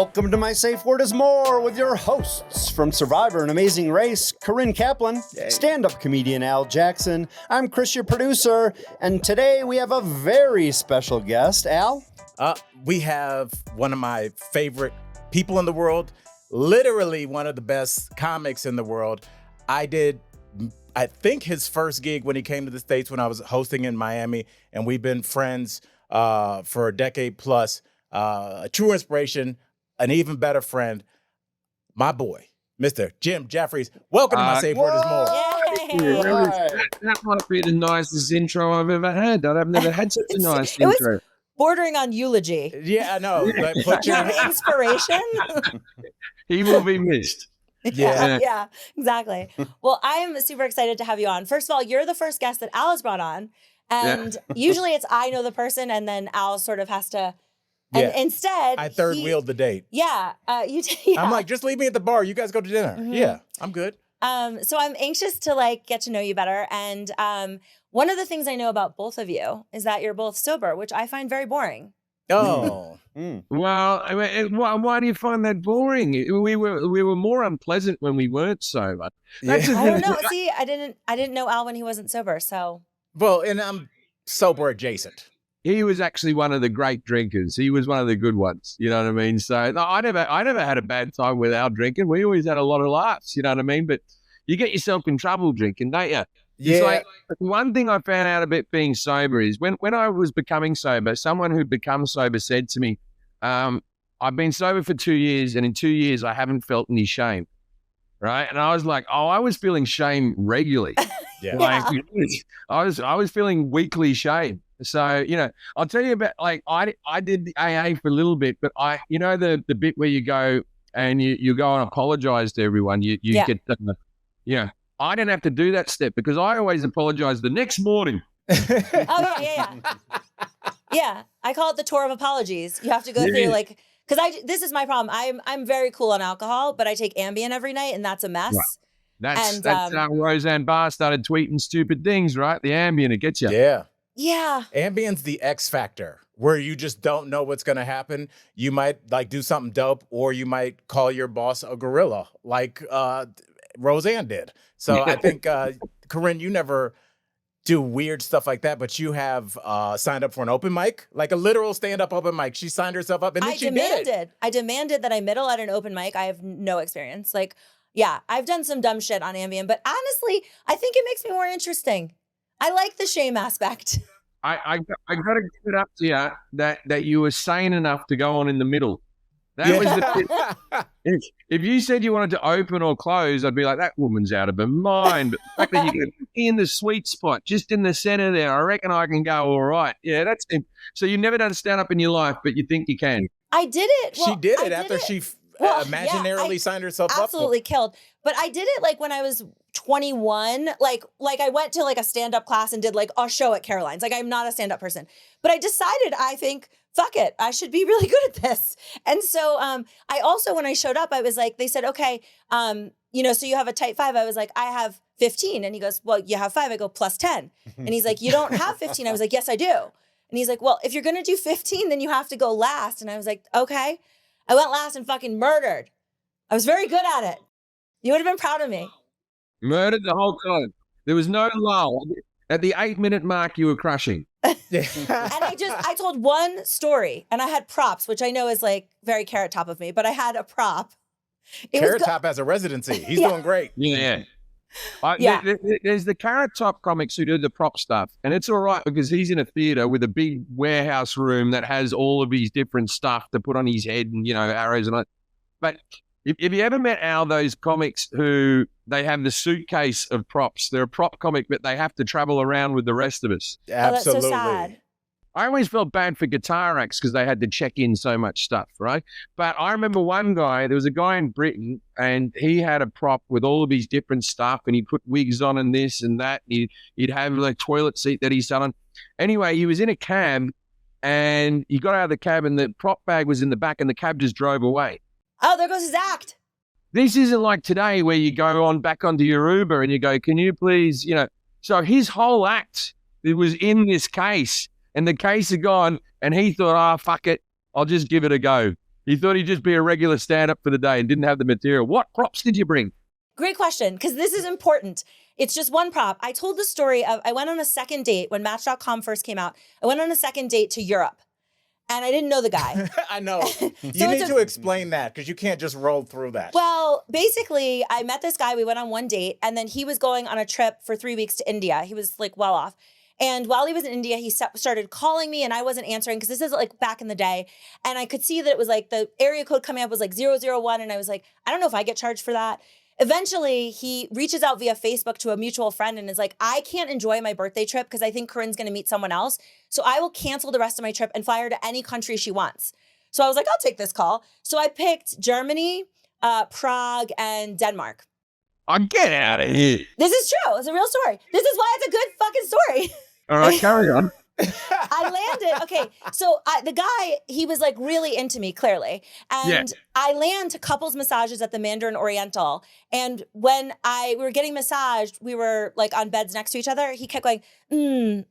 Welcome to My Safe Word is More with your hosts from Survivor and Amazing Race, Corinne Kaplan, stand-up comedian Al Jackson. I'm Chris, your producer, and today we have a very special guest. Al? We have one of my favorite people in the world, literally one of the best comics in the world. I think his first gig when he came to the States when I was hosting in Miami, and we've been friends for a decade plus. A true inspiration, an even better friend, my boy, Mr. Jim Jefferies. Welcome to My Safe Word is More. That might be the nicest intro I've ever had. I've never had such a nice intro. Was bordering on eulogy. Yeah, I know. Put your inspiration. He will be missed. Yeah, exactly. Well, I'm super excited to have you on. First of all, you're the first guest that Al has brought on. And usually it's I know the person and then Al sort of has to... And instead, I third-wheeled the date. Yeah, yeah. I'm like, just leave me at the bar. You guys go to dinner. Mm-hmm. Yeah, I'm good. So I'm anxious to get to know you better. And one of the things I know about both of you is that you're both sober, which I find very boring. Oh. Well, I mean, why do you find that boring? We were more unpleasant when we weren't sober. I don't know. See, I didn't know Al when he wasn't sober. So. Well, and I'm sober adjacent. He was actually one of the great drinkers. He was one of the good ones. You know what I mean? So no, I never had a bad time with our drinking. We always had a lot of laughs. You know what I mean? But you get yourself in trouble drinking, don't you? Yeah. It's like one thing I found out about being sober is when I was becoming sober, someone who'd become sober said to me, I've been sober for 2 years, and in 2 years I haven't felt any shame. Right? And I was like, I was feeling shame regularly. I was feeling weekly shame. So, I'll tell you about, I did the AA for a little bit, but the bit where you go and you go and apologize to everyone, you get, I didn't have to do that step because I always apologize the next morning. Yeah. I call it the tour of apologies. You have to go through because this is my problem. I'm very cool on alcohol, but I take Ambien every night and that's a mess. Right. That's how Roseanne Barr started tweeting stupid things, right? The Ambien, it gets you. Yeah. Yeah. Ambien's the X factor where you just don't know what's going to happen. You might do something dope, or you might call your boss a gorilla like Roseanne did. So I think, Corinne, you never do weird stuff like that, but you have signed up for an open mic, like a literal stand-up open mic. She signed herself up and then she did it. I demanded that I middle at an open mic. I have no experience. I've done some dumb shit on Ambien, but honestly, I think it makes me more interesting. I like the shame aspect. I got to give it up to you that you were sane enough to go on in the middle. That was the if you said you wanted to open or close, I'd be like, that woman's out of her mind. But the fact that you can be in the sweet spot, just in the center there, I reckon I can go all right. Yeah, that's it. So you've never done stand up in your life, but you think you can. I did it. She did it after she imaginarily signed herself up. Absolutely killed. But I did it when I was 21. Like I went to a stand-up class and did a show at Caroline's. I'm not a stand-up person. But I decided, I think, fuck it, I should be really good at this. And so I also, when I showed up, I was they said, okay, so you have a type 5. I was like, I have 15. And he goes, well, you have 5. I go, plus 10. And he's like, you don't have 15. I was like, yes, I do. And he's like, well, if you're going to do 15, then you have to go last. And I was like, okay. I went last and fucking murdered. I was very good at it. You would have been proud of me. Murdered the whole time. There was no lull. At the 8-minute mark, you were crushing. And I told one story, and I had props, which I know is very Carrot Top of me, but I had a prop. Carrot Top has a residency. He's doing great. Yeah. There's the Carrot Top comics who do the prop stuff, and it's all right because he's in a theater with a big warehouse room that has all of his different stuff to put on his head and, arrows and all. But if you ever met Al, those comics who they have the suitcase of props, they're a prop comic, but they have to travel around with the rest of us. Absolutely. Oh, that's so sad. I always felt bad for guitar acts because they had to check in so much stuff, right? But I remember one guy, there was a guy in Britain, and he had a prop with all of his different stuff, and he put wigs on and this and that. And he'd have a toilet seat that he sat on. Anyway, he was in a cab, and he got out of the cab, and the prop bag was in the back, and the cab just drove away. Oh, there goes his act. This isn't like today where you go back onto your Uber and you go, can you please, So his whole act, it was in this case. And the case had gone, and he thought, fuck it, I'll just give it a go. He thought he'd just be a regular stand-up for the day and didn't have the material. What props did you bring? Great question, because this is important. It's just one prop. I told the story of I went on a second date when Match.com first came out. I went on a second date to Europe, and I didn't know the guy. I know. You need to explain that because you can't just roll through that. Well, basically, I met this guy. We went on one date, and then he was going on a trip for 3 weeks to India. He was like well off. And while he was in India, he started calling me and I wasn't answering because this is like back in the day. And I could see that it was like the area code coming up was like 001. And I was like, I don't know if I get charged for that. Eventually, he reaches out via Facebook to a mutual friend and is like, I can't enjoy my birthday trip because I think Corinne's going to meet someone else. So I will cancel the rest of my trip and fly her to any country she wants. So I was like, I'll take this call. So I picked Germany, Prague, and Denmark. Oh, get out of here. This is true. It's a real story. This is why it's a good fucking story. All right, carry on. I landed. Okay, so the guy, he was like really into me, clearly. And I land to couples massages at the Mandarin Oriental. And when we were getting massaged, we were like on beds next to each other. He kept going, And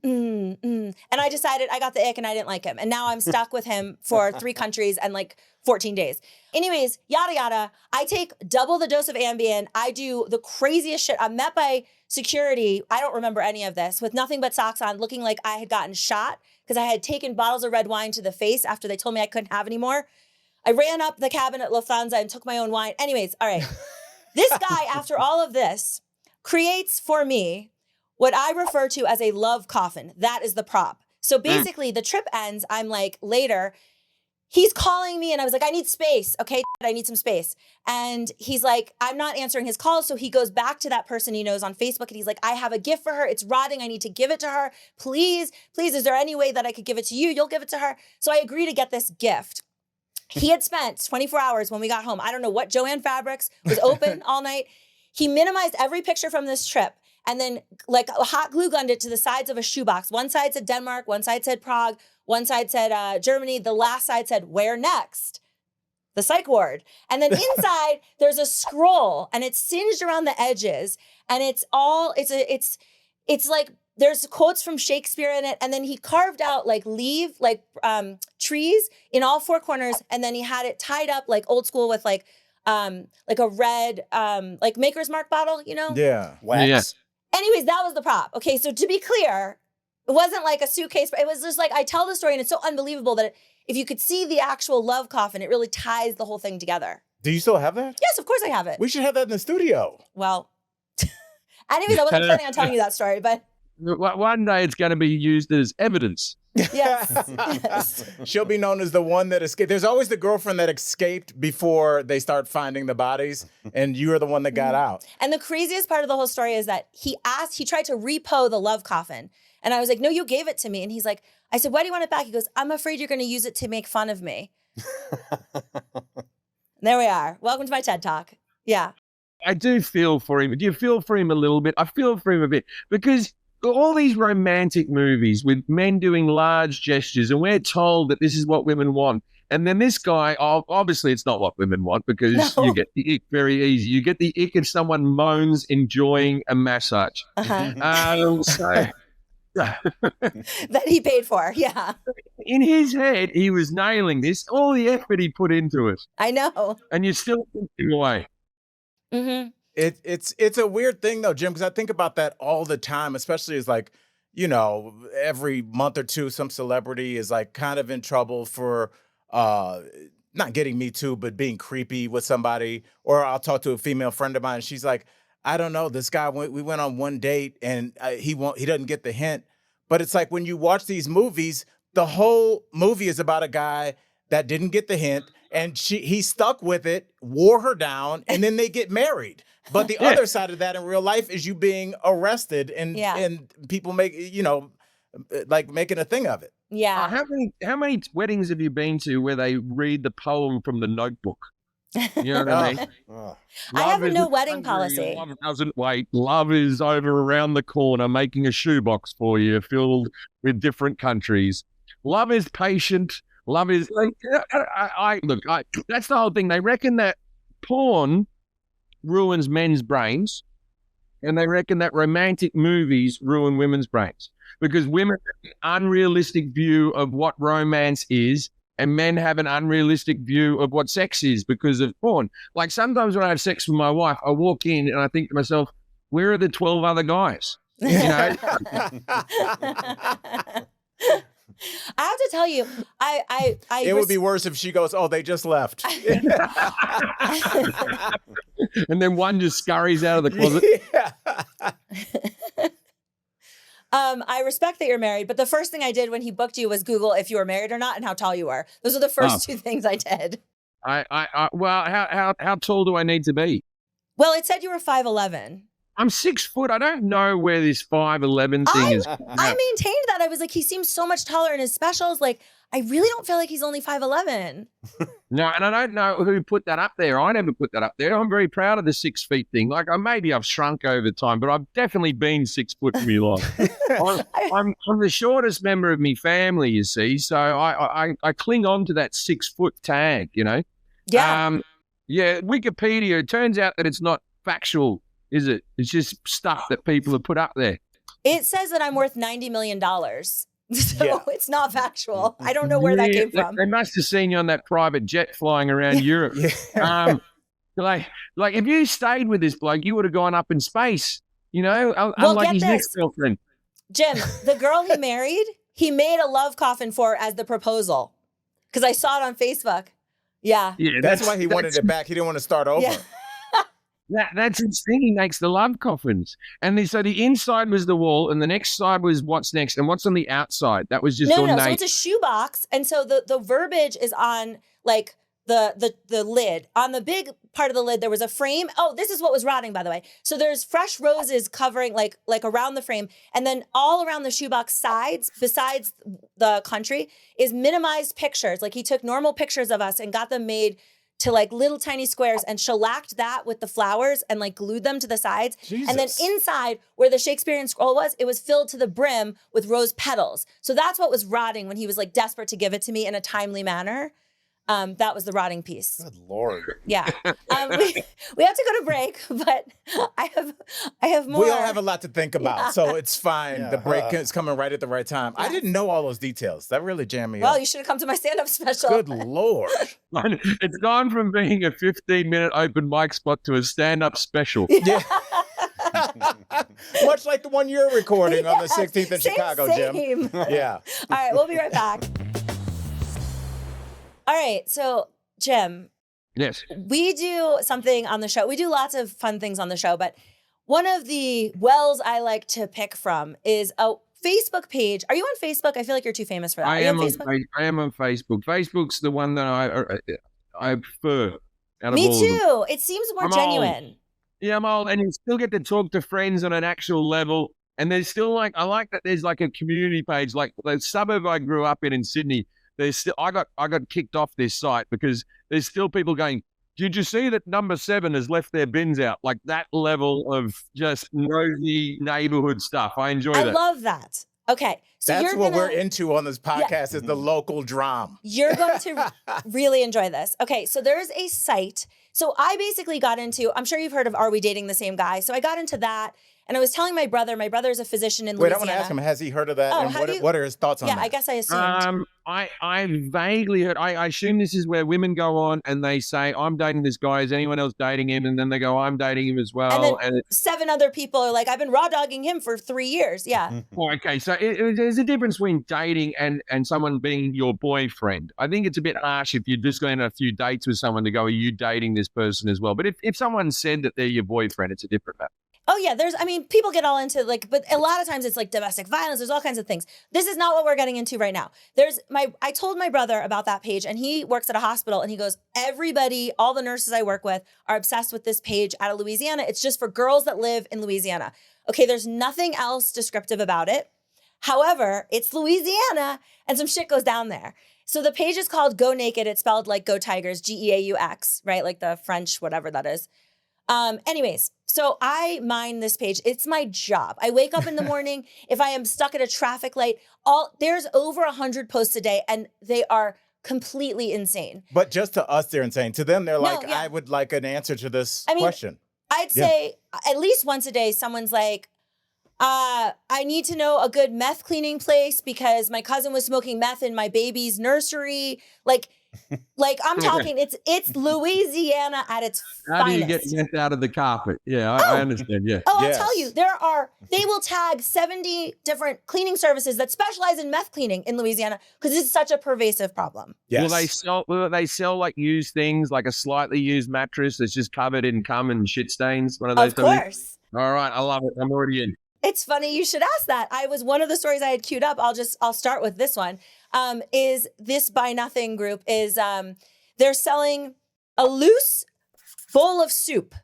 I decided I got the ick and I didn't like him. And now I'm stuck with him for 3 countries and like 14 days. Anyways, yada, yada. I take double the dose of Ambien. I do the craziest shit. I'm met by security. I don't remember any of this with nothing but socks on, looking like I had gotten shot because I had taken bottles of red wine to the face after they told me I couldn't have any more. I ran up the cabin at Lufthansa and took my own wine. Anyways, all right. This guy, after all of this, creates for me what I refer to as a love coffin. That is the prop. So basically the trip ends. I'm like later, he's calling me and I was like, I need space. Okay, I need some space. And he's like, I'm not answering his calls. So he goes back to that person he knows on Facebook and he's like, I have a gift for her. It's rotting. I need to give it to her. Please, is there any way that I could give it to you? You'll give it to her. So I agree to get this gift. He had spent 24 hours when we got home. I don't know what Joanne Fabrics was open all night. He minimized every picture from this trip and then like hot glue gunned it to the sides of a shoebox. One side said Denmark, one side said Prague, one side said Germany. The last side said, where next? The psych ward. And then inside there's a scroll and it's singed around the edges. And it's like, there's quotes from Shakespeare in it. And then he carved out like trees in all 4 corners. And then he had it tied up like old school with like a red, like Maker's Mark bottle, you know? Yeah. Wax. Yeah. Anyways, that was the prop. Okay. So to be clear, it wasn't like a suitcase, but it was just like, I tell the story and it's so unbelievable that if you could see the actual love coffin, it really ties the whole thing together. Do you still have that? Yes, of course I have it. We should have that in the studio. Well, anyways, I wasn't planning on telling you that story, but. One day it's going to be used as evidence. Yes. She'll be known as the one that escaped. There's always the girlfriend that escaped before they start finding the bodies, and you are the one that got out. And the craziest part of the whole story is that he tried to repo the love coffin. And I was like, no, you gave it to me. And he's like, I said, why do you want it back? He goes, I'm afraid you're going to use it to make fun of me. There we are. Welcome to my TED Talk. Yeah. I do feel for him. Do you feel for him a little bit? I feel for him a bit because all these romantic movies with men doing large gestures and we're told that this is what women want. And then this guy, obviously it's not what women want because you get the ick very easy. You get the ick if someone moans enjoying a massage. That he paid for, yeah. In his head, he was nailing this, all the effort he put into it. I know. And you're still thinking away. Mm-hmm. It's a weird thing though, Jim, because I think about that all the time, especially as like, you know, every month or two, some celebrity is like kind of in trouble for not getting me too, but being creepy with somebody. Or I'll talk to a female friend of mine and she's like, I don't know, this guy, we went on one date and he doesn't get the hint. But it's like when you watch these movies, the whole movie is about a guy that didn't get the hint and he stuck with it, wore her down, and then they get married. But the other side of that in real life is you being arrested and people make, you know, like making a thing of it. Yeah. How many weddings have you been to where they read the poem from the Notebook? You know what I mean? I have a no wedding policy. Love doesn't wait. Love is over around the corner making a shoebox for you filled with different countries. Love is patient. Love is like, that's the whole thing. They reckon that porn ruins men's brains and they reckon that romantic movies ruin women's brains because women have an unrealistic view of what romance is and men have an unrealistic view of what sex is because of porn. Like sometimes when I have sex with my wife, I walk in and I think to myself, where are the 12 other guys? You know? I have to tell you, It would be worse if she goes, "Oh, they just left." And then one just scurries out of the closet. Yeah. I respect that you're married, but the first thing I did when he booked you was Google if you were married or not and how tall you were. Those are the first two things I did. Well, how tall do I need to be? Well, it said you were 5'11". I'm 6 foot. I don't know where this 5'11" thing is. I maintained that. I was like, he seems so much taller in his specials. Like, I really don't feel like he's only 5'11". No, and I don't know who put that up there. I never put that up there. I'm very proud of the 6 feet thing. Like, maybe I've shrunk over time, but I've definitely been 6 foot in my life. I'm the shortest member of my family, you see. So I cling on to that 6 foot tag, you know? Yeah. Yeah, Wikipedia, it turns out that it's not factual, is it? It's just stuff that people have put up there. It says that I'm worth $90 million. So Yeah. it's not factual. I don't know where that came from. They must have seen you on that private jet flying around Europe. Yeah. Like if you stayed with this bloke, you would have gone up in space, you know, Well, unlike get his this. next girlfriend. Jim, the girl he married, he made a love coffin for as the proposal. Because I saw it on Facebook. Yeah. Yeah, That's why he wanted it back. He didn't want to start over. Yeah. That's his thing. He makes the love coffins. And so the inside was the wall, and the next side was what's next, and what's on the outside. That was just No. ornate. So it's a shoebox. And so the verbiage is on like the lid. On the big part of the lid, there was a frame. Oh, this is what was rotting, by the way. So there's fresh roses covering like around the frame. And then all around the shoebox sides, besides the country, is minimized pictures. Like he took normal pictures of us and got them made to like little tiny squares and shellacked that with the flowers and like glued them to the sides. Jesus. And then inside where the Shakespearean scroll was, it was filled to the brim with rose petals. So that's what was rotting when he was like desperate to give it to me in a timely manner. That was the rotting piece. Good Lord. Yeah. We have to go to break, but I have more. We all have a lot to think about, so it's fine. Yeah. The break is coming right at the right time. I didn't know all those details. That really jammed me Well, up. you should have come to my stand-up special. Good Lord. It's gone from being a 15-minute open mic spot to a stand-up special. Yeah. Much like the one you're recording on the 16th in Same, Chicago, Jim. same. Yeah. All right, we'll be right back. All right, so Jim, Yes. we do something on the show. We do lots of fun things on the show, but one of the wells I like to pick from is a Facebook page. Are you on Facebook? I feel like you're too famous for that. I Are you am on on Facebook? I am on Facebook. Facebook's the one that I prefer out of Me all of them. too. It seems more I'm genuine. Yeah, I'm old, and you still get to talk to friends on an actual level. And there's still like, I like that there's like a community page, like the suburb I grew up in Sydney. There's still, I got kicked off this site because there's still people going, did you see that number 7 has left their bins out? Like that level of just nosy neighborhood stuff. I enjoy I that. love that. Okay, so That's you're what gonna, we're into on this podcast is the local drama. You're going to really enjoy this. Okay, so there's a site. So I basically got into, I'm sure you've heard of Are We Dating the Same Guy? So I got into that. And I was telling my brother's a physician in Wait, I Louisiana. want to ask him, has he heard of that? Oh, And have you? what are his thoughts on Yeah, that? I guess I assumed. I vaguely heard, I assume this is where women go on and they say, I'm dating this guy. Is anyone else dating him? And then they go, I'm dating him as well. And then 7 other people are like, I've been raw dogging him for 3 years. Yeah. Oh, okay, so there's a difference between dating and someone being your boyfriend. I think it's a bit harsh if you're just going on a few dates with someone to go, are you dating this person as well? But if someone said that they're your boyfriend, it's a different matter. Oh yeah, people get all into like, but a lot of times it's like domestic violence. There's all kinds of things. This is not what we're getting into right now. I told my brother about that page and he works at a hospital and he goes, everybody, all the nurses I work with are obsessed with this page out of Louisiana. It's just for girls that live in Louisiana. Okay, there's nothing else descriptive about it. However, it's Louisiana and some shit goes down there. So the page is called Go Naked. It's spelled like Go Tigers, GEAUX, right? Like the French, whatever that is. Anyways, so I mine this page. It's my job. I wake up in the morning. If I am stuck at a traffic light, there's over 100 posts a day and they are completely insane. But just to us, they're insane. To them, they're like, yeah. I would like an answer to this I mean, question. I'd say at least once a day, someone's like, I need to know a good meth cleaning place because my cousin was smoking meth in my baby's nursery. Like I'm talking, it's Louisiana at its How do you finest. get meth out of the carpet? Yeah, I understand. Yeah. Oh, Yes. I'll tell you, they will tag 70 different cleaning services that specialize in meth cleaning in Louisiana because it's such a pervasive problem. Yes. Will they sell like used things, like a slightly used mattress that's just covered in cum and shit stains? One of those. Of course. All right, I love it. I'm already in. It's funny you should ask that. I was one of the stories I had queued up. I'll start with this one. Is this Buy Nothing group is they're selling a loose bowl of soup.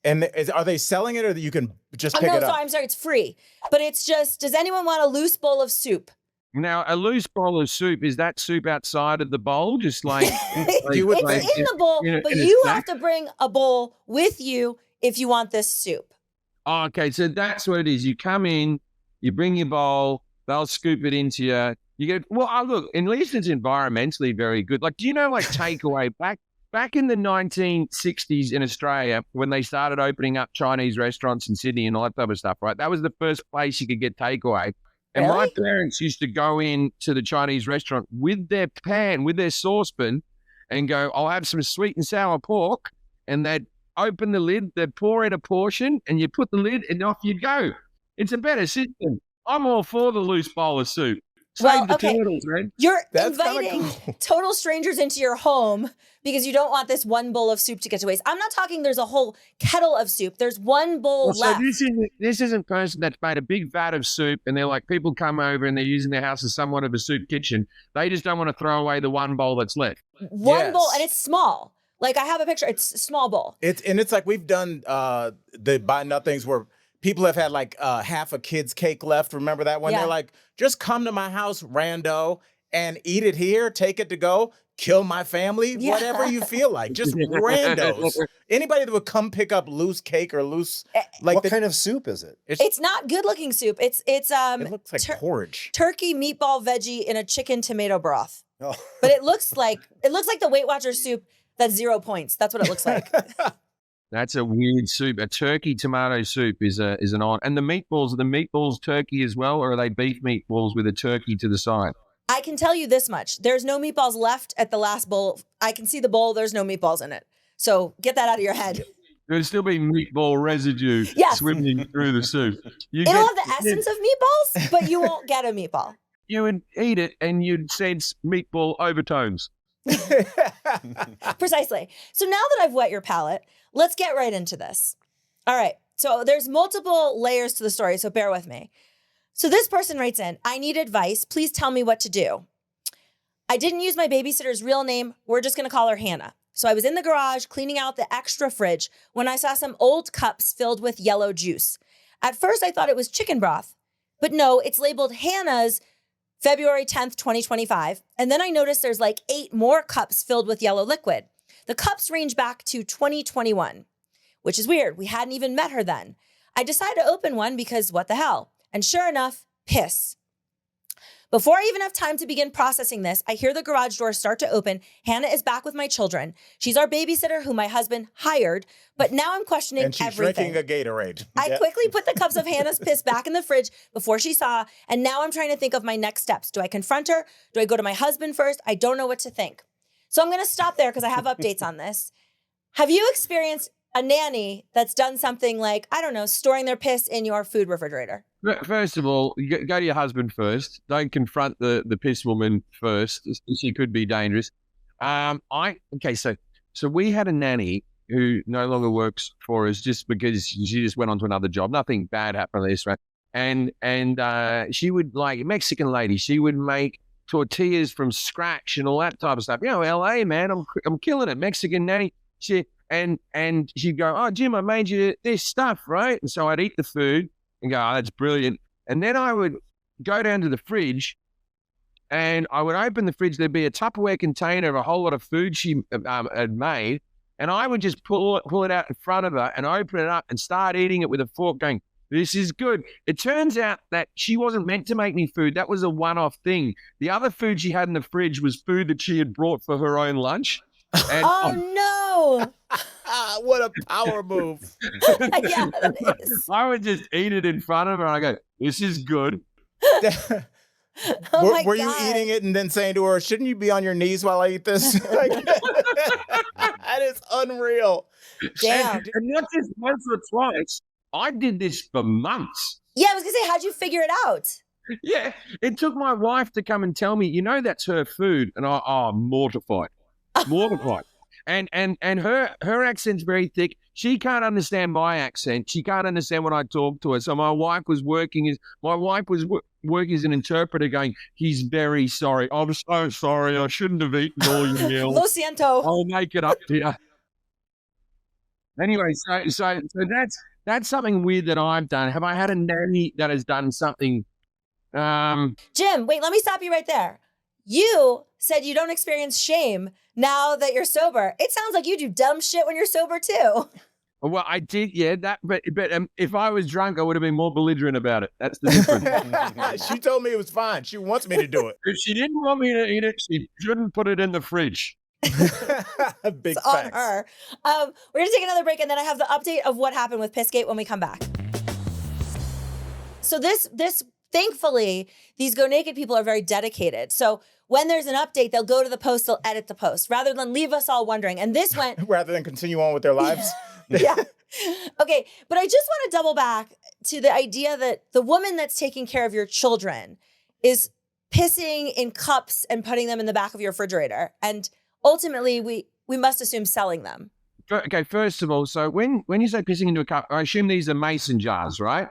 And are they selling it or that you can just pick it up? No, I'm sorry, it's free. But it's just, does anyone want a loose bowl of soup? Now, a loose bowl of soup, is that soup outside of the bowl? Just like, It's in the bowl, but you have to bring a bowl with you if you want this soup. Oh, okay, so that's what it is. You come in, you bring your bowl, they'll scoop it into you. You get, look, at least it's environmentally very good. Like, do you know, like takeaway, back in the 1960s in Australia, when they started opening up Chinese restaurants in Sydney and all that type of stuff, right? That was the first place you could get takeaway. And Really? my parents used to go in to the Chinese restaurant with their pan, with their saucepan, and go, I'll have some sweet and sour pork. And they'd open the lid, they'd pour in a portion, and you put the lid, and off you go. It's a better system. I'm all for the loose bowl of soup. Save the turtles, man. You're That's inviting total strangers into your home because you don't want this one bowl of soup to get to waste. I'm not talking there's a whole kettle of soup. There's one bowl left. So this isn't a person that's made a big vat of soup and they're like, people come over and they're using their house as somewhat of a soup kitchen. They just don't want to throw away the one bowl that's left. One bowl, and it's small. Like I have a picture. It's a small bowl. It's like we've done the Buy Nothings where people have had like half a kid's cake left. Remember that one? Yeah. They're like, just come to my house, rando, and eat it here, take it to go, kill my family, whatever you feel like. Just randos. Anybody that would come pick up loose cake or loose What kind of soup is it? It's not good looking soup. It looks like porridge. turkey meatball veggie in a chicken tomato broth. Oh. But it looks like the Weight Watchers soup that's 0 points. That's what it looks like. That's a weird soup. A turkey tomato soup is an odd. And the meatballs, are the meatballs turkey as well, or are they beef meatballs with a turkey to the side? I can tell you this much. There's no meatballs left at the last bowl. I can see the bowl. There's no meatballs in it. So get that out of your head. There'll still be meatball residue swimming through the soup. It'll have the essence of meatballs, but you won't get a meatball. You would eat it and you'd sense meatball overtones. Precisely. So now that I've wet your palate, let's get right into this. All right. So there's multiple layers to the story, so bear with me. So this person writes in, I need advice. Please tell me what to do. I didn't use my babysitter's real name. We're just going to call her Hannah. So I was in the garage cleaning out the extra fridge when I saw some old cups filled with yellow juice. At first, I thought it was chicken broth, but no, it's labeled Hannah's February 10th, 2025. And then I noticed there's like 8 more cups filled with yellow liquid. The cups range back to 2021, which is weird. We hadn't even met her then. I decided to open one because what the hell? And sure enough, piss. Before I even have time to begin processing this, I hear the garage door start to open. Hannah is back with my children. She's our babysitter who my husband hired, but now I'm questioning and she's everything. drinking a Gatorade. I quickly put the cups of Hannah's piss back in the fridge before she saw, and now I'm trying to think of my next steps. Do I confront her? Do I go to my husband first? I don't know what to think. So I'm going to stop there because I have updates on this. Have you experienced a nanny that's done something like, I don't know, storing their piss in your food refrigerator? First of all, you go to your husband first. Don't confront the piss woman first. She could be dangerous. So we had a nanny who no longer works for us just because she just went on to another job. Nothing bad happened to this, right? And she would, like, Mexican lady, she would make tortillas from scratch and all that type of stuff. You know, LA, man, I'm killing it. Mexican nanny. And she'd go, oh, Jim, I made you this stuff, right? And so I'd eat the food and go, oh, that's brilliant. And then I would go down to the fridge and I would open the fridge. There'd be a Tupperware container of a whole lot of food she had made. And I would just pull it out in front of her and open it up and start eating it with a fork going, this is good. It turns out that she wasn't meant to make me food. That was a one-off thing. The other food she had in the fridge was food that she had brought for her own lunch. And Oh What a power move. no. Yeah, it is. I would just eat it in front of her. And I go, this is good. Oh my Were you God. eating it and then saying to her, shouldn't you be on your knees while I eat this? Like, that is unreal. Damn. And not just once or twice. I did this for months. Yeah, I was gonna say, how'd you figure it out? Yeah. It took my wife to come and tell me, that's her food. And I'm mortified. Mortified. And her accent's very thick. She can't understand my accent. She can't understand when I talk to her. So my wife was working as an interpreter, going, "He's very sorry. I'm so sorry. I shouldn't have eaten all your meal. Lo siento. I'll make it up to you." Anyway, so that's something weird that I've done. Have I had a nanny that has done something? Jim, wait, let me stop you right there. You said you don't experience shame now that you're sober. It sounds like you do dumb shit when you're sober too. Well, I did, yeah. But if I was drunk, I would have been more belligerent about it. That's the difference. She told me it was fine. She wants me to do it. If she didn't want me to eat it, she shouldn't put it in the fridge. Big It's on facts. her. We're gonna take another break, and then I have the update of what happened with Pissgate when we come back. So this thankfully, these Go Naked people are very dedicated. So when there's an update, they'll go to the post, they'll edit the post, rather than leave us all wondering. And this went Rather than continue on with their lives. yeah. Okay, but I just want to double back to the idea that the woman that's taking care of your children is pissing in cups and putting them in the back of your refrigerator. And ultimately, we must assume selling them. Okay, first of all, so when you say pissing into a cup, I assume these are mason jars, right?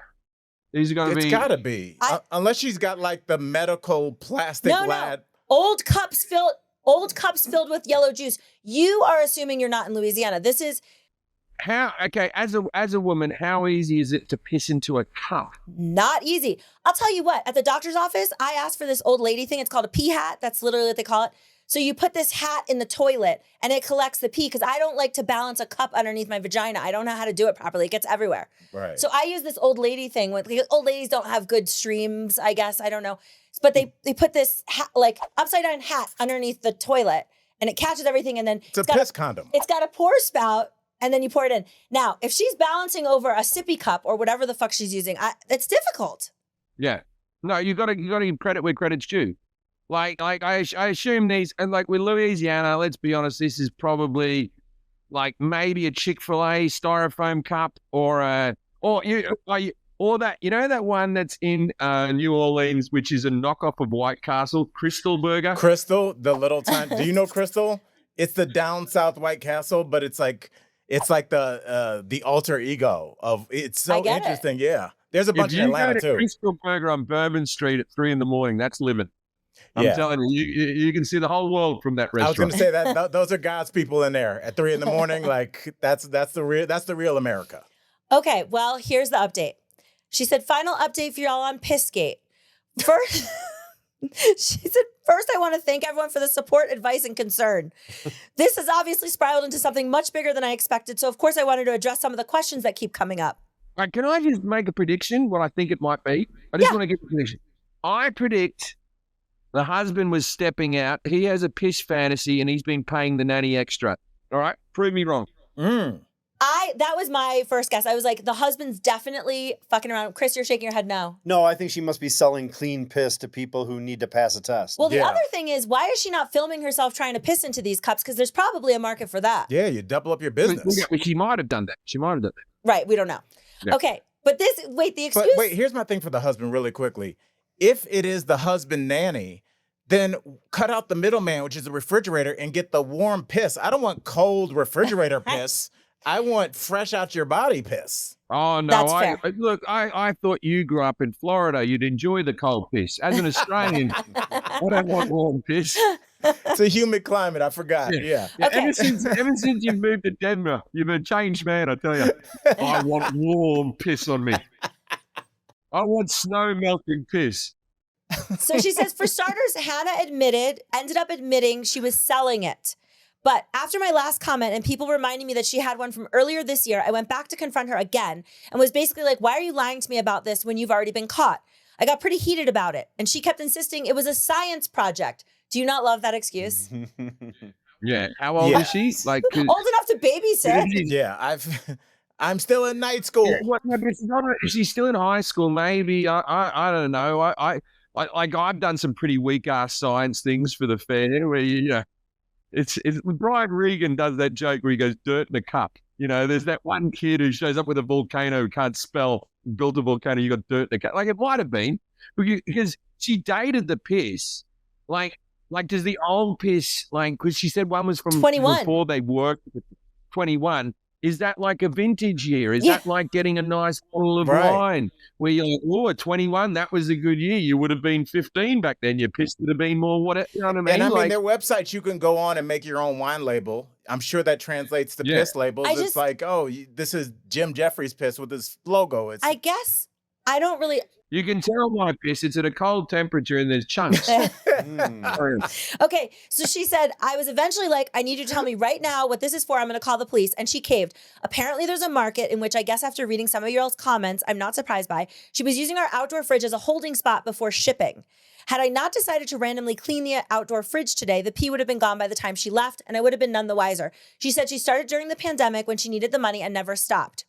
These are going to It's be... gotta be. Unless she's got like the medical plastic lad. Old cups filled with yellow juice. You are assuming you're not in Louisiana. This is How, okay, as a woman, how easy is it to piss into a cup? not easy. I'll tell you what, at the doctor's office, I asked for this old lady thing. It's called a pee hat. That's literally what they call it. So you put this hat in the toilet and it collects the pee because I don't like to balance a cup underneath my vagina. I don't know how to do it properly. It gets everywhere. Right. So I use this old lady thing. Old ladies don't have good streams, I guess. I don't know. But they put this hat, like upside down hat underneath the toilet and it catches everything. And then It's a piss condom. It's got a pour spout and then you pour it in. Now, if she's balancing over a sippy cup or whatever the fuck she's using, it's difficult. Yeah. No, you got to give credit where credit's due. Like I assume these, and like with Louisiana, let's be honest, this is probably like maybe a Chick-fil-A styrofoam cup or that that one that's in New Orleans, which is a knockoff of White Castle, Crystal Burger. Crystal, the little time. Do you know Crystal? It's the down south White Castle, but it's like the alter ego of. It's so interesting. Yeah, there's a bunch in Atlanta if you go to too. Crystal Burger on Bourbon Street at 3 a.m, that's living. I'm telling you, you can see the whole world from that restaurant. I was going to say that those are God's people in there at 3 a.m. Like that's the real America. Okay, well, here's the update. She said, final update for y'all on Pissgate. First, I want to thank everyone for the support, advice, and concern. This has obviously spiraled into something much bigger than I expected. So, of course, I wanted to address some of the questions that keep coming up. Right, can I just make a prediction, what I think it might be? I just want to get the prediction. I predict the husband was stepping out. He has a piss fantasy, and he's been paying the nanny extra. All right? Prove me wrong. That was my first guess. I was like, the husband's definitely fucking around. Chris, you're shaking your head no. No, I think she must be selling clean piss to people who need to pass a test. Well, the other thing is, why is she not filming herself trying to piss into these cups? Because there's probably a market for that. Yeah, you double up your business. She might have done that. Right, we don't know. Yeah. Okay, but the excuse... But wait, here's my thing for the husband really quickly. If it is the husband nanny, then cut out the middleman, which is the refrigerator, and get the warm piss. I don't want cold refrigerator piss. I want fresh out your body piss. Oh, no. That's fair. Look, I thought you grew up in Florida. You'd enjoy the cold piss. As an Australian, I don't want warm piss. It's a humid climate. I forgot. Yeah. Okay. Ever since you moved to Denver, you've been a changed man, I tell you. I want warm piss on me. I want snow-melting piss. So she says, for starters, Hannah ended up admitting she was selling it. But after my last comment and people reminding me that she had one from earlier this year, I went back to confront her again and was basically like, why are you lying to me about this when you've already been caught? I got pretty heated about it. And she kept insisting it was a science project. Do you not love that excuse? Yeah. How old is she? Like, Old enough to babysit. Yeah, I'm still in night school. Yeah, what, no, but it's not, if she's still in high school, maybe. I don't know. I've done some pretty weak ass science things for the fair where it's Brian Regan does that joke where he goes dirt in a cup. There's that one kid who shows up with a volcano who can't spell, built a volcano, you got dirt in a cup. Like it might have been because she dated the piss. Like does the old piss, because she said one was from 21 before they worked 21. Is that like a vintage year? Is that like getting a nice bottle of wine where you're like, oh, at 21, that was a good year. You would have been 15 back then. Your piss would have been more, what, you know what I mean? And I mean, their websites, you can go on and make your own wine label. I'm sure that translates to piss labels. It's like, oh, this is Jim Jefferies piss with his logo. I guess I don't really... You can tell my piss. It's at a cold temperature and there's chunks. Okay, so she said, I was eventually like, I need you to tell me right now what this is for. I'm going to call the police. And she caved. Apparently there's a market in which I guess after reading some of your all's comments, I'm not surprised by, she was using our outdoor fridge as a holding spot before shipping. Had I not decided to randomly clean the outdoor fridge today, the pee would have been gone by the time she left and I would have been none the wiser. She said she started during the pandemic when she needed the money and never stopped.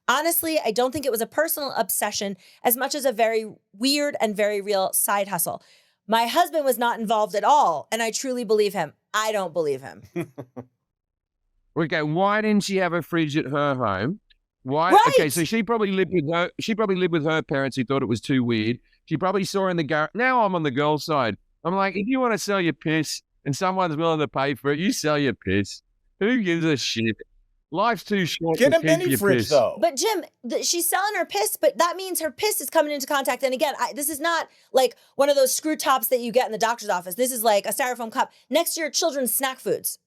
Honestly, I don't think it was a personal obsession as much as a very weird and very real side hustle. My husband was not involved at all, and I truly believe him. I don't believe him. Okay, why didn't she have a fridge at her home? Why? Right. Okay, so she probably lived with her parents who thought it was too weird. She probably saw in the garage. Now I'm on the girl side. I'm like, if you want to sell your piss and someone's willing to pay for it, you sell your piss. Who gives a shit? Life's too short. Get a mini fridge, though. But Jim, she's selling her piss, but that means her piss is coming into contact. And again, this is not like one of those screw tops that you get in the doctor's office. This is like a styrofoam cup next to your children's snack foods.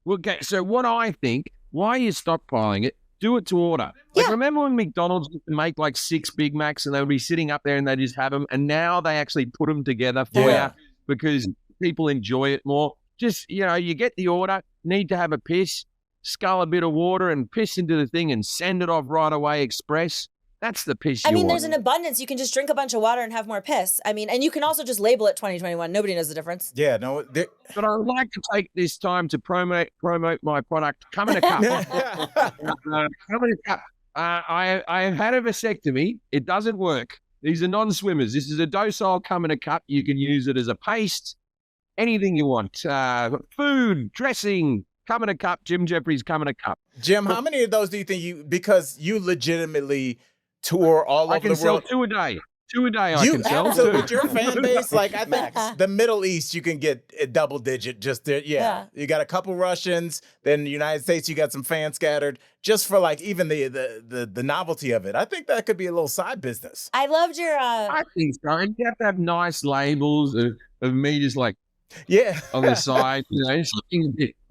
Okay, so what I think, why are you stockpiling it? Do it to order. Like, remember when McDonald's used to make like 6 Big Macs and they would be sitting up there and they just have them, and now they actually put them together for you because people enjoy it more. Just, you get the order, need to have a piss, scull a bit of water and piss into the thing and send it off right away express. That's the piss you want. There's an abundance. You can just drink a bunch of water and have more piss. And you can also just label it 2021. Nobody knows the difference. Yeah, no. But I would like to take this time to promote my product. Come in a cup. Come in a cup. I have had a vasectomy. It doesn't work. These are non-swimmers. This is a docile come in a cup. You can use it as a paste, anything you want. Food, dressing, come in a cup. Jim Jefferies, come in a cup. Jim, how many of those do you think because you legitimately tour all over the world? I can sell 2 a day. 2 a day I can sell. So with your fan base, I think the Middle East, you can get a double digit just there. Yeah. You got a couple Russians, then the United States, you got some fans scattered just for even the novelty of it. I think that could be a little side business. I loved your... I think so. You have to have nice labels of me just on the side,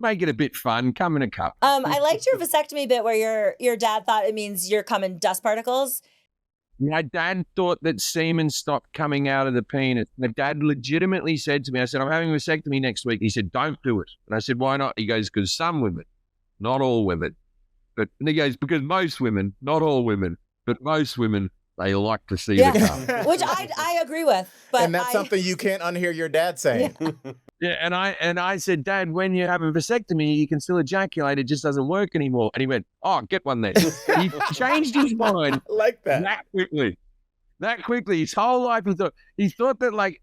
make it a bit fun. Come in a cup. I liked your vasectomy bit where your dad thought it means you're coming dust particles. My dad thought that semen stopped coming out of the penis. My dad legitimately said to me, I said, I'm having a vasectomy next week. He said, don't do it. And I said, why not? He goes, because some women, not all women. And he goes, because most women, not all women, but most women, they like to see the cum. Which I agree with. But and that's something you can't unhear your dad saying. Yeah, and I said, Dad, when you have a vasectomy, you can still ejaculate. It just doesn't work anymore. And he went, oh, get one then. He changed his mind like that quickly. That quickly. His whole life, he thought that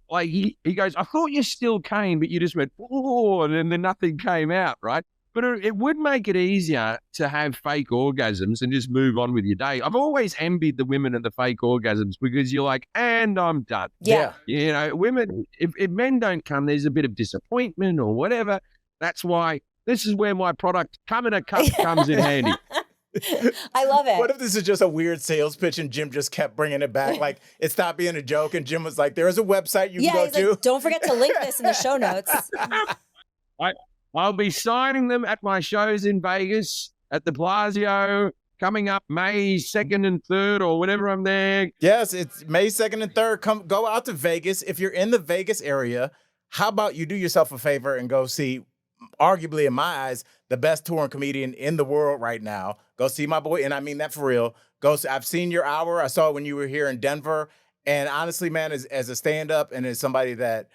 he goes, I thought you still came, but you just went, oh, and then nothing came out, right? But it would make it easier to have fake orgasms and just move on with your day. I've always envied the women at the fake orgasms because you're like, and I'm done. Yeah. Women, if men don't come, there's a bit of disappointment or whatever. That's why this is where my product, Come in a Cup, comes in handy. I love it. What if this is just a weird sales pitch and Jim just kept bringing it back? It stopped being a joke and Jim was like, there is a website you can go to. Don't forget to link this in the show notes. I'll be signing them at my shows in Vegas at the Palazzo coming up May 2nd and 3rd or whenever I'm there. Yes, it's May 2nd and 3rd. Go out to Vegas. If you're in the Vegas area, how about you do yourself a favor and go see, arguably in my eyes, the best touring comedian in the world right now. Go see my boy, and I mean that for real. I've seen your hour. I saw it when you were here in Denver. And honestly, man, as a stand-up and as somebody that,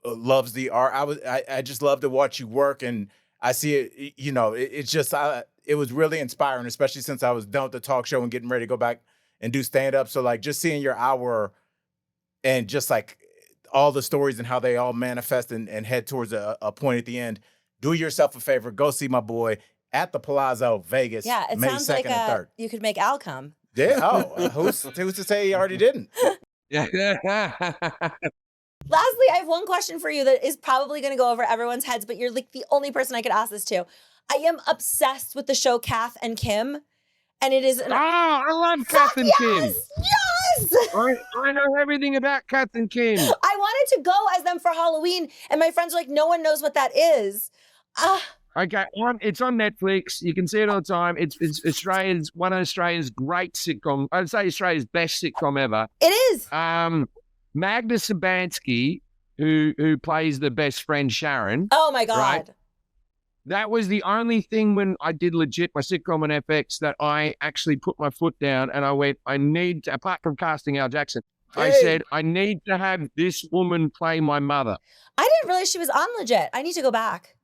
loves the art. I just love to watch you work, and I see it. You know, it's just it was really inspiring, especially since I was done with the talk show and getting ready to go back and do stand up. So like just seeing your hour and just like all the stories and how they all manifest and head towards a point at the end. Do yourself a favor, go see my boy at the Palazzo, Vegas. Yeah, it May sounds 2nd like and 3rd. you could make Al come. Yeah. Oh, who's to say he already didn't? Yeah. Lastly, I have one question for you that is probably going to go over everyone's heads, but you're like the only person I could ask this to. I am obsessed with the show Kath and Kim, and it is I love Kath and Kim. Yes! I know everything about Kath and Kim. I wanted to go as them for Halloween, and my friends were like, no one knows what that is. Okay, it's on Netflix. You can see it all the time. It's one of Australia's great sitcom. I'd say Australia's best sitcom ever. It is. Magda Sabansky, who plays the best friend Sharon. Oh my God. Right? That was the only thing when I did legit my sitcom on FX that I actually put my foot down and I went, I need to, apart from casting Al Jackson, I said, I need to have this woman play my mother. I didn't realize she was on legit. I need to go back.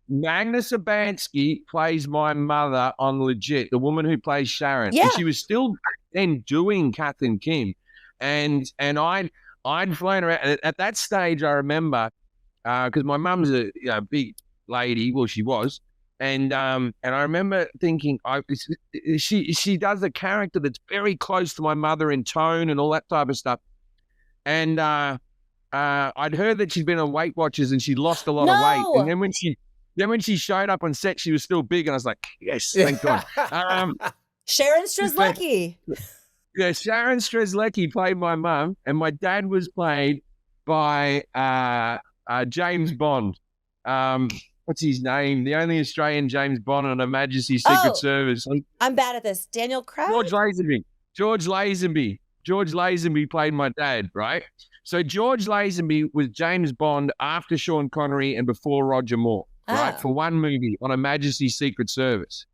Magda Sabansky plays my mother on legit, the woman who plays Sharon. Yeah. And she was still then doing Kath and Kim. And I'd flown around. At that stage, I remember, because my mum's a big lady, well, she was. And I remember thinking, she does a character that's very close to my mother in tone and all that type of stuff. And I'd heard that she'd been on Weight Watchers and she'd lost a lot of weight. And then when she showed up on set, she was still big, and I was like, yes, thank God. Sharon Strzelecki. Yeah, Sharon Strzelecki played my mum, and my dad was played by James Bond. What's his name? The only Australian James Bond on Her Majesty's Secret Service. I'm bad at this. Daniel Craig? George Lazenby played my dad, right? So George Lazenby was James Bond after Sean Connery and before Roger Moore, right? For one movie on Her Majesty's Secret Service.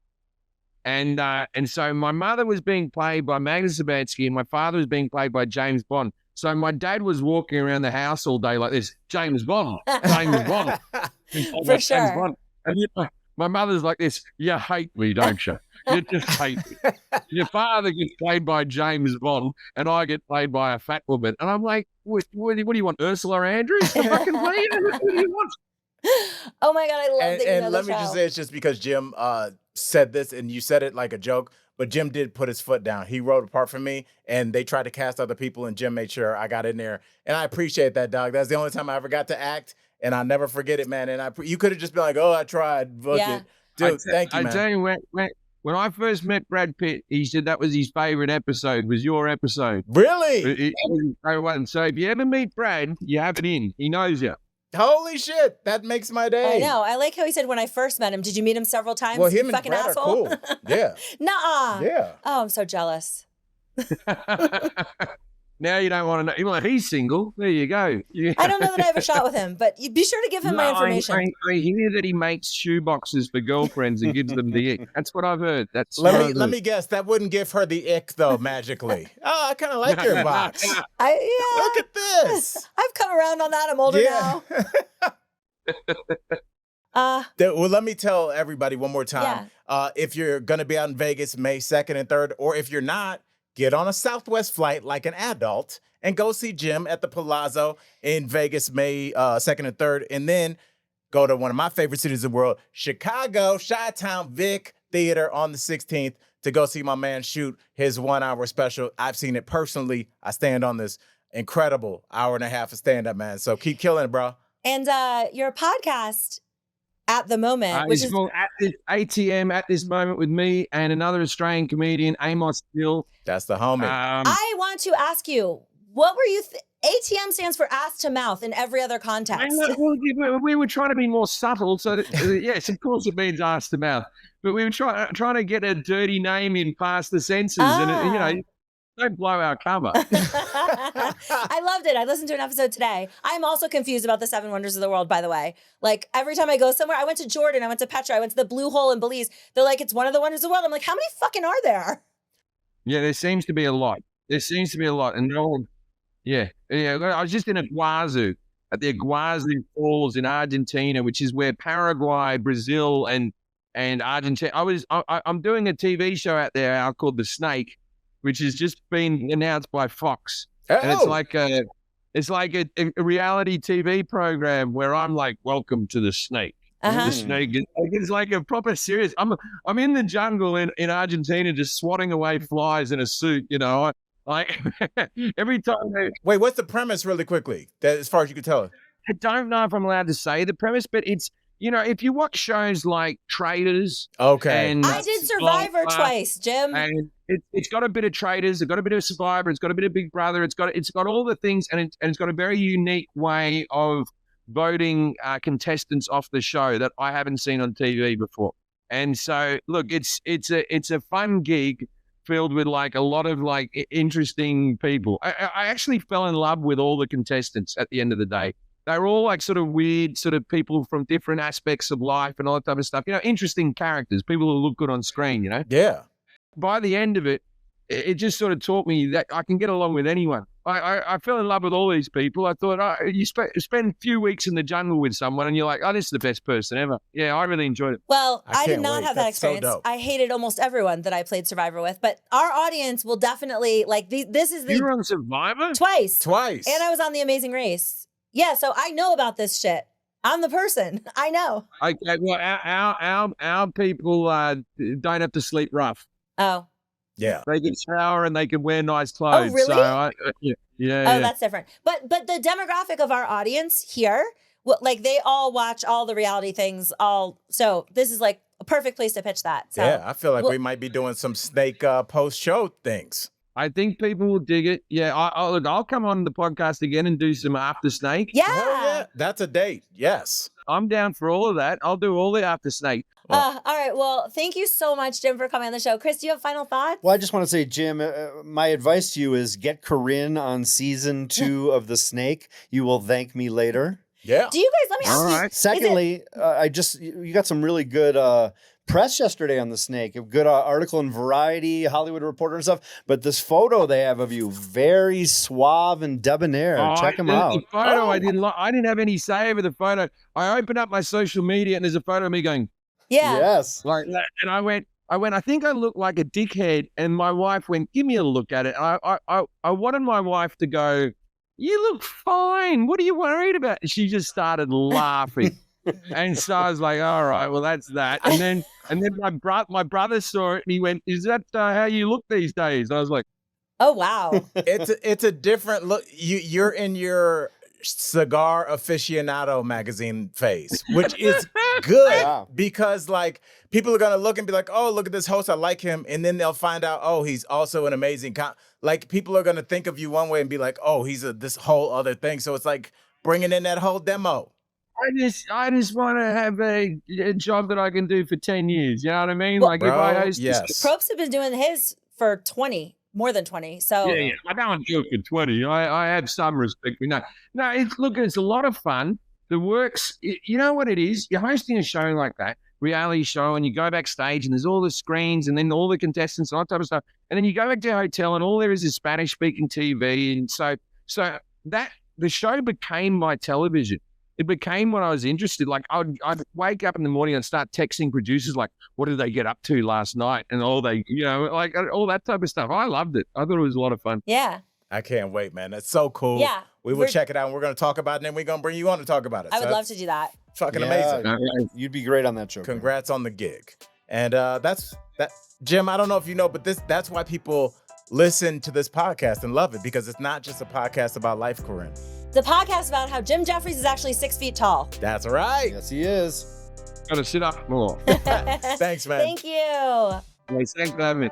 And so my mother was being played by Magda Sabansky and my father was being played by James Bond. So my dad was walking around the house all day like this, James Bond, James Bond. For sure. James Bond. And my mother's like this, you hate me, don't you? You just hate me. Your father gets played by James Bond and I get played by a fat woman. And I'm like, what do you want, Ursula Andrews? Fucking play it? What do you want? Oh my God, I love that you know And let me just say, it's just because Jim said this and you said it like a joke, but Jim did put his foot down. He wrote a part for me and they tried to cast other people and Jim made sure I got in there. And I appreciate that, dog. That's the only time I ever got to act and I'll never forget it, man. And you could have just been like, oh, I tried. Fuck it. Dude, thank you, man. I tell you, when I first met Brad Pitt, he said that was his favorite episode, was your episode. Really? So if you ever meet Brad, you have it in. He knows you. Holy shit, that makes my day. I know. I like how he said when I first met him, did you meet him several times? Well, him you and fucking Brad asshole? are cool. Yeah. Nuh-uh. Yeah. Oh, I'm so jealous. Now you don't want to know. You're like, he's single. There you go. I don't know that I have a shot with him, but you be sure to give him my information. I hear that he makes shoe boxes for girlfriends and gives them the ick. That's what I've heard. Let me guess. That wouldn't give her the ick though, magically. Oh, I kind of like your box. Look at this. I've come around on that. I'm older now. Well, let me tell everybody one more time. If you're going to be out in Vegas May 2nd and 3rd, or if you're not, get on a Southwest flight like an adult and go see Jim at the Palazzo in Vegas May 2nd and 3rd. And then go to one of my favorite cities in the world, Chicago, Chi-Town, Vic Theater on the 16th to go see my man shoot his 1 hour special. I've seen it personally. I stand on this incredible hour and a half of stand-up, man. So keep killing it, bro. And your podcast at the moment, which is at this ATM at this moment with me and another Australian comedian, Amos Hill. That's the homie. I want to ask you, what were you? ATM stands for ass to mouth in every other context. We were trying to be more subtle, so that, yes, of course it means ass to mouth, but we were trying to get a dirty name in past the censors, and don't blow our cover. I loved it. I listened to an episode today. I'm also confused about the 7 wonders of the world, by the way. Like, every time I go somewhere, I went to Jordan, I went to Petra, I went to the Blue Hole in Belize. They're like, it's one of the wonders of the world. I'm like, how many fucking are there? Yeah, there seems to be a lot. And I was just in a Wazoo, at the Iguazu Falls in Argentina, which is where Paraguay, Brazil, and Argentina. I'm doing a TV show out there now called The Snake, which has just been announced by Fox, and it's like a reality TV program where I'm like, welcome to the Snake. Uh-huh. The snake is like a proper serious. I'm in the jungle in Argentina, just swatting away flies in a suit. Like every time. Wait, what's the premise, really quickly? That as far as you can tell. I don't know if I'm allowed to say the premise, but it's if you watch shows like Traders, okay, and I did Survivor twice, Jim. and it's got a bit of Traders, it's got a bit of Survivor, it's got a bit of Big Brother, it's got all the things, and it's got a very unique way of voting contestants off the show that I haven't seen on TV before. And so, look, it's a fun gig filled with like a lot of like interesting people. I actually fell in love with all the contestants at the end of the day. They were all like sort of weird sort of people from different aspects of life and all that type of stuff. Interesting characters, people who look good on screen, Yeah. By the end of it, it just sort of taught me that I can get along with anyone. I fell in love with all these people. I thought, you spend a few weeks in the jungle with someone and you're like, this is the best person ever. Yeah, I really enjoyed it. Well, I did can't not wait. have that That's so experience. dope. I hated almost everyone that I played Survivor with, but our audience will definitely, like, this is the... You were on Survivor? Twice. And I was on The Amazing Race. Yeah, so I know about this shit. I'm the person. I know. Okay, well, our people don't have to sleep rough. Oh. Yeah. They can shower and they can wear nice clothes. Oh, really? So yeah. Oh, that's different. But the demographic of our audience here, like they all watch all the reality things. So this is like a perfect place to pitch that. So, yeah, I feel like we might be doing some Snake post-show things. I think people will dig it. Yeah, I'll come on the podcast again and do some After Snake. Yeah. Oh, yeah. That's a date. Yes. I'm down for all of that. I'll do all the After Snake. All right. Well, thank you so much, Jim, for coming on the show. Chris, do you have final thoughts? Well, I just want to say, Jim, my advice to you is get Corinne on season 2 of The Snake. You will thank me later. Yeah. Do you guys, let me ask All you. right. Secondly, you got some really good press yesterday on The Snake. A good article in Variety, Hollywood Reporter and stuff. But this photo they have of you, very suave and debonair. Check them out. The photo, I didn't have any say over the photo. I opened up my social media and there's a photo of me going, Yeah. Yes. like that. And I went, I think I look like a dickhead. And my wife went, give me a look at it. And I wanted my wife to go, you look fine. What are you worried about? And she just started laughing. And so I was like, all right, well, that's that. And then my brother saw it and he went, is that how you look these days? And I was like, Oh, wow. It's a different look. You're in your cigar aficionado magazine phase, which is good because like people are gonna look and be like, oh, look at this host, I like him, and then they'll find out, oh, he's also an amazing like people are gonna think of you one way and be like, oh, he's this whole other thing. So it's like bringing in that whole demo. I just want to have a job that I can do for 10 years. You know what I mean? Well, like if I host Probst has been doing his for 20, more than 20. So yeah. I don't do it for 20. I have some respect for it's a lot of fun. The works, you know what it is? You're hosting a show like that, reality show, and you go backstage and there's all the screens and then all the contestants and all that type of stuff. And then you go back to a hotel and all there is Spanish speaking TV. And so that the show became my television. It became what I was interested. Like I'd wake up in the morning and start texting producers like, what did they get up to last night? And all like all that type of stuff. I loved it. I thought it was a lot of fun. Yeah. I can't wait, man. That's so cool. Yeah. We will check it out and we're going to talk about it and then we're going to bring you on to talk about it. I would love to do that. Fucking amazing. You'd be great on that show. Congrats on the gig. And that's Jim, I don't know if you know, but that's why people listen to this podcast and love it, because it's not just a podcast about life, Corinne. The podcast about how Jim Jefferies is actually 6 feet tall. That's right. Yes, he is. Got to sit up more. Thanks, man. Thank you. Thanks for having me.